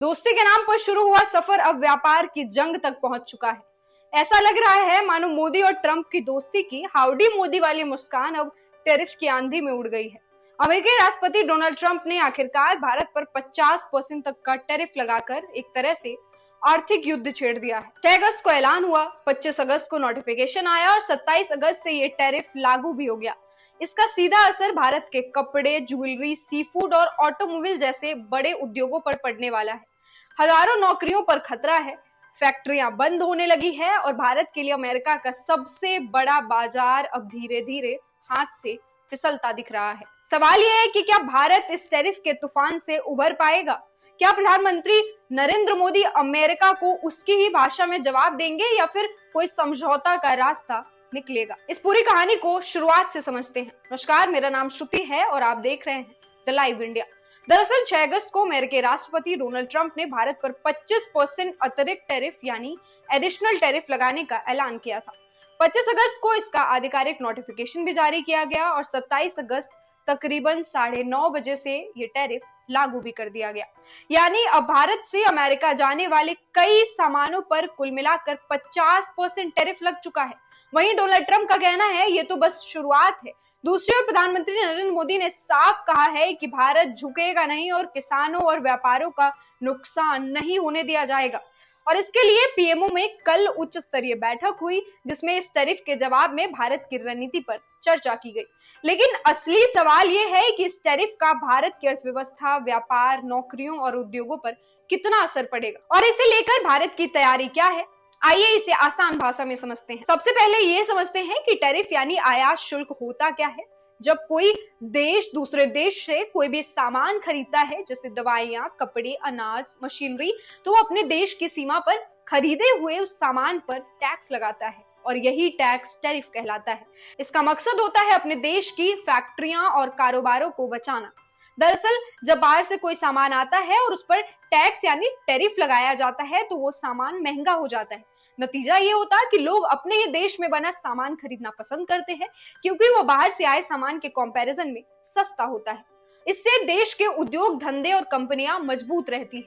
दोस्ती के नाम पर शुरू हुआ सफर अब व्यापार की जंग तक पहुंच चुका है। ऐसा लग रहा है मानो मोदी और ट्रंप की दोस्ती की हाउडी मोदी वाली मुस्कान अब टैरिफ की आंधी में उड़ गई है। अमेरिकी राष्ट्रपति डोनाल्ड ट्रंप ने आखिरकार भारत पर 50% तक का टैरिफ लगाकर एक तरह से आर्थिक युद्ध छेड़ दिया है। 6 अगस्त को ऐलान हुआ, 25 अगस्त को नोटिफिकेशन आया और 27 अगस्त से ये टैरिफ लागू भी हो गया। इसका सीधा असर भारत के कपड़े, ज्वेलरी, सी फूड और ऑटोमोबाइल जैसे बड़े उद्योगों पर पड़ने वाला है। हजारों नौकरियों पर खतरा है, फैक्ट्रियां बंद होने लगी है और भारत के लिए अमेरिका का सबसे बड़ा बाजार अब धीरे धीरे हाथ से फिसलता दिख रहा है। सवाल यह है कि क्या भारत इस टैरिफ के तूफान से उबर पाएगा? क्या प्रधानमंत्री नरेंद्र मोदी अमेरिका को उसकी ही भाषा में जवाब देंगे या फिर कोई समझौता का रास्ता निकलेगा? इस पूरी कहानी को शुरुआत से समझते हैं। नमस्कार, मेरा नाम श्रुति है और आप देख रहे हैं द लाइव इंडिया। दरअसल 6 अगस्त को अमेरिकी राष्ट्रपति डोनाल्ड ट्रंप ने भारत पर 25% अतिरिक्त टैरिफ यानी एडिशनल टैरिफ लगाने का ऐलान किया था। 25 अगस्त को इसका आधिकारिक नोटिफिकेशन भी जारी किया गया और 27 अगस्त तकरीबन 9:30 बजे से ये टैरिफ लागू भी कर दिया गया। यानी अब भारत से अमेरिका जाने वाले कई सामानों पर कुल मिलाकर 50% टैरिफ लग चुका है। वहीं डोनाल्ड ट्रंप का कहना है ये तो बस शुरुआत है। दूसरी ओर प्रधानमंत्री नरेंद्र मोदी ने साफ कहा है कि भारत झुकेगा नहीं और किसानों और व्यापारों का नुकसान नहीं होने दिया जाएगा। और इसके लिए पीएमओ में कल उच्च स्तरीय बैठक हुई जिसमें इस टैरिफ के जवाब में भारत की रणनीति पर चर्चा की गई। लेकिन असली सवाल यह है कि इस टैरिफ का भारत की अर्थव्यवस्था, व्यापार, नौकरियों और उद्योगों पर कितना असर पड़ेगा और इसे लेकर भारत की तैयारी क्या है। आइए इसे आसान भाषा में समझते हैं। सबसे पहले ये समझते हैं कि टैरिफ यानी आयात शुल्क होता क्या है। जब कोई देश दूसरे देश से कोई भी सामान खरीदता है जैसे दवाइयां, कपड़े, अनाज, मशीनरी, तो वो अपने देश की सीमा पर खरीदे हुए उस सामान पर टैक्स लगाता है और यही टैक्स टैरिफ कहलाता है। इसका मकसद होता है अपने देश की फैक्ट्रियां और कारोबारों को बचाना। दरअसल जब बाहर से कोई सामान आता है और उस पर टैक्स यानी टैरिफ लगाया जाता है तो वो सामान महंगा हो जाता है। नतीजा ये होता है कि लोग अपने ही देश में बना सामान खरीदना पसंद करते हैं क्योंकि वो बाहर से आए सामान के कंपैरिजन में सस्ता होता है। इससे देश के उद्योग धंधे और कंपनियां मजबूत रहती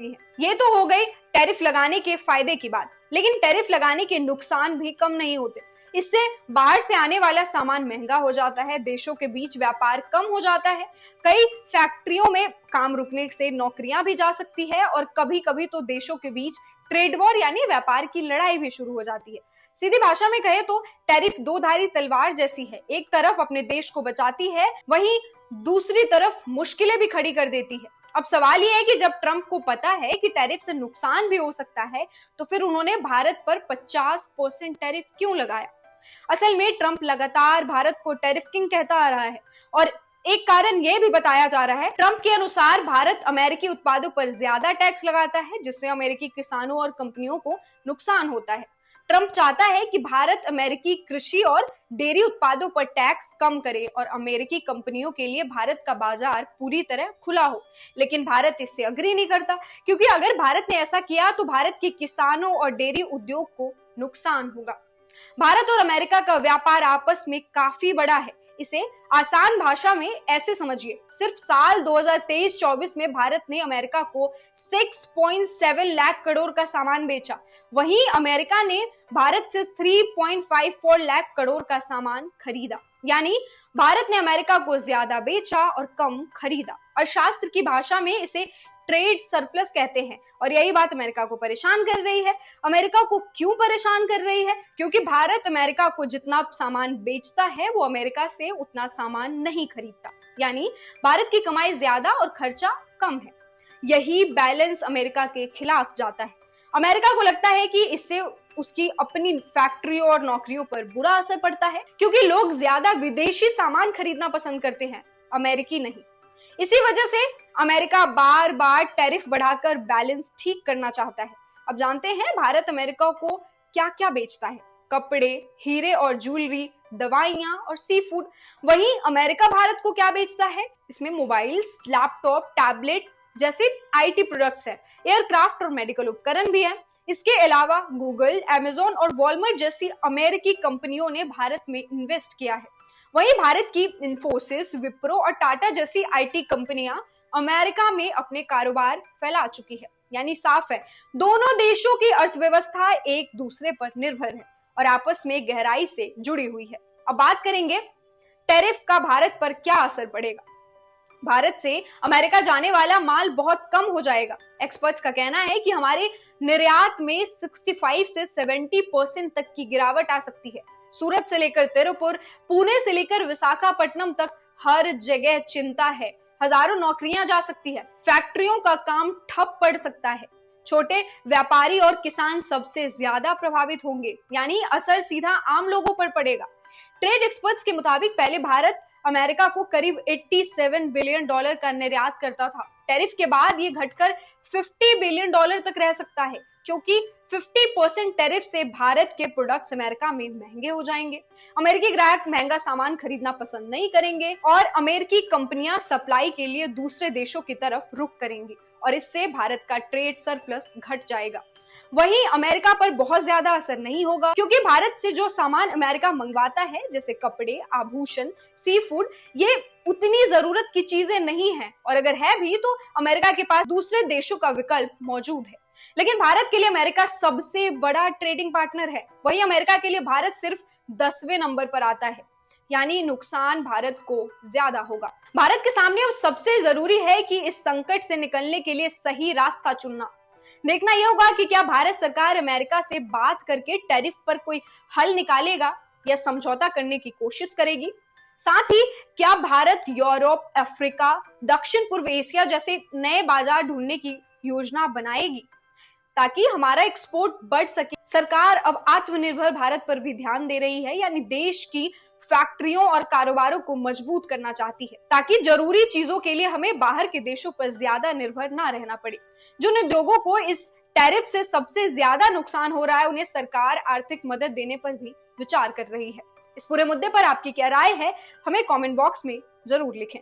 है। ये तो हो गई टैरिफ लगाने के फायदे की बात। लेकिन टैरिफ लगाने के नुकसान भी कम नहीं होते। इससे बाहर से आने वाला सामान महंगा हो जाता है, देशों के बीच व्यापार कम हो जाता है, कई फैक्ट्रियों में काम रुकने से नौकरियां भी जा सकती है और कभी कभी तो देशों के बीच ट्रेड वॉर यानी व्यापार की लड़ाई भी शुरू हो जाती है। सीधी भाषा में कहे तो टैरिफ दो धारी तलवार जैसी है। एक तरफ अपने देश को बचाती है, वहीं दूसरी तरफ मुश्किलें भी खड़ी कर देती है। अब सवाल यह है कि जब ट्रंप को पता है कि टैरिफ से नुकसान भी हो सकता है तो फिर उन्होंने भारत पर 50% टैरिफ क्यों लगाया? असल में ट्रंप लगातार भारत को टैरिफ किंग कहता आ रहा है और एक कारण यह भी बताया जा रहा है। ट्रंप के अनुसार भारत अमेरिकी उत्पादों पर ज्यादा टैक्स लगाता है जिससे अमेरिकी किसानों और कंपनियों को नुकसान होता है। ट्रंप चाहता है कि भारत अमेरिकी कृषि और डेयरी उत्पादों पर टैक्स कम करे और अमेरिकी कंपनियों के लिए भारत का बाजार पूरी तरह खुला हो। लेकिन भारत इससे अग्री नहीं करता क्योंकि अगर भारत ने ऐसा किया तो भारत के किसानों और डेयरी उद्योग को नुकसान होगा। भारत और अमेरिका का व्यापार आपस में काफी बड़ा है। इसे आसान भाषा में ऐसे समझिए, सिर्फ साल 2023-24 में भारत ने अमेरिका को 6.7 लाख करोड़ का सामान बेचा, वहीं अमेरिका ने भारत से 3.54 लाख करोड़ का सामान खरीदा। यानी भारत ने अमेरिका को ज्यादा बेचा और कम खरीदा। अर्थशास्त्र की भाषा में इसे ट्रेड सरप्लस कहते हैं और यही बात अमेरिका को परेशान कर रही है। अमेरिका को क्यों परेशान कर रही है? क्योंकि भारत अमेरिका को जितना सामान बेचता है वो अमेरिका से उतना सामान नहीं खरीदता। यानी भारत की कमाई ज्यादा और खर्चा कम है। यही बैलेंस अमेरिका के खिलाफ जाता है। अमेरिका को लगता है कि इससे उसकी अपनी फैक्ट्रियों और नौकरियों पर बुरा असर पड़ता है क्योंकि लोग ज्यादा विदेशी सामान खरीदना पसंद करते हैं, अमेरिकी नहीं। इसी वजह से अमेरिका बार बार टैरिफ बढ़ाकर बैलेंस ठीक करना चाहता है। अब जानते हैं भारत अमेरिका को क्या क्या बेचता है। कपड़े, हीरे और ज्वेलरी, दवाइयां और सी फूड। वहीं अमेरिका भारत को क्या बेचता है? इसमें मोबाइल्स, लैपटॉप, टैबलेट जैसे आईटी प्रोडक्ट्स है, एयरक्राफ्ट और मेडिकल उपकरण भी है। इसके अलावा गूगल, अमेजोन और वॉलमार्ट जैसी अमेरिकी कंपनियों ने भारत में इन्वेस्ट किया है। वहीं भारत की इन्फोसिस, विप्रो और टाटा जैसी आईटी कंपनियां अमेरिका में अपने कारोबार फैला चुकी है। यानी साफ है, दोनों देशों की अर्थव्यवस्था एक दूसरे पर निर्भर है और आपस में गहराई से जुड़ी हुई है। अब बात करेंगे टैरिफ का भारत पर क्या असर पड़ेगा। भारत से अमेरिका जाने वाला माल बहुत कम हो जाएगा। एक्सपर्ट्स का कहना है कि हमारे निर्यात में 65 से 70% तक की गिरावट आ सकती है। सूरत से लेकर तिरुपुर, पुणे से लेकर विशाखापट्टनम तक हर जगह चिंता है। हजारों नौकरियां जा सकती है, फैक्ट्रियों का काम ठप पड़ सकता है। छोटे व्यापारी और किसान सबसे ज्यादा प्रभावित होंगे, यानी असर सीधा आम लोगों पर पड़ेगा। ट्रेड एक्सपर्ट्स के मुताबिक पहले भारत अमेरिका को करीब 87 बिलियन डॉलर का निर्यात करता था। टैरिफ के बाद ये घटकर 50 बिलियन डॉलर तक रह सकता है, क्योंकि 50% टैरिफ से भारत के प्रोडक्ट्स अमेरिका में महंगे हो जाएंगे। अमेरिकी ग्राहक महंगा सामान खरीदना पसंद नहीं करेंगे और अमेरिकी कंपनियां सप्लाई के लिए दूसरे देशों की तरफ रुख करेंगी और इससे भारत का ट्रेड सरप्लस घट जाएगा। वहीं अमेरिका पर बहुत ज्यादा असर नहीं होगा, क्योंकि भारत से जो सामान अमेरिका मंगवाता है, जैसे कपड़े, आभूषण, सी फूड, ये उतनी जरूरत की चीजें नहीं है और अगर है भी तो अमेरिका के पास दूसरे देशों का विकल्प मौजूद है। लेकिन भारत के लिए अमेरिका सबसे बड़ा ट्रेडिंग पार्टनर है, वहीं अमेरिका के लिए भारत सिर्फ 10वें नंबर पर आता है, यानी नुकसान भारत को ज्यादा होगा। भारत के सामने अब सबसे जरूरी है कि इस संकट से निकलने के लिए सही रास्ता चुनना। देखना यह होगा कि क्या भारत सरकार अमेरिका से बात करके टैरिफ पर कोई हल निकालेगा या समझौता करने की कोशिश करेगी। साथ ही क्या भारत यूरोप, अफ्रीका, दक्षिण पूर्व एशिया जैसे नए बाजार ढूंढने की योजना बनाएगी ताकि हमारा एक्सपोर्ट बढ़ सके। सरकार अब आत्मनिर्भर भारत पर भी ध्यान दे रही है, यानी देश की फैक्ट्रियों और कारोबारों को मजबूत करना चाहती है ताकि जरूरी चीजों के लिए हमें बाहर के देशों पर ज्यादा निर्भर ना रहना पड़े। जिन उद्योगों को इस टैरिफ से सबसे ज्यादा नुकसान हो रहा है, उन्हें सरकार आर्थिक मदद देने पर भी विचार कर रही है। इस पूरे मुद्दे पर आपकी क्या राय है, हमें कमेंट बॉक्स में जरूर लिखें।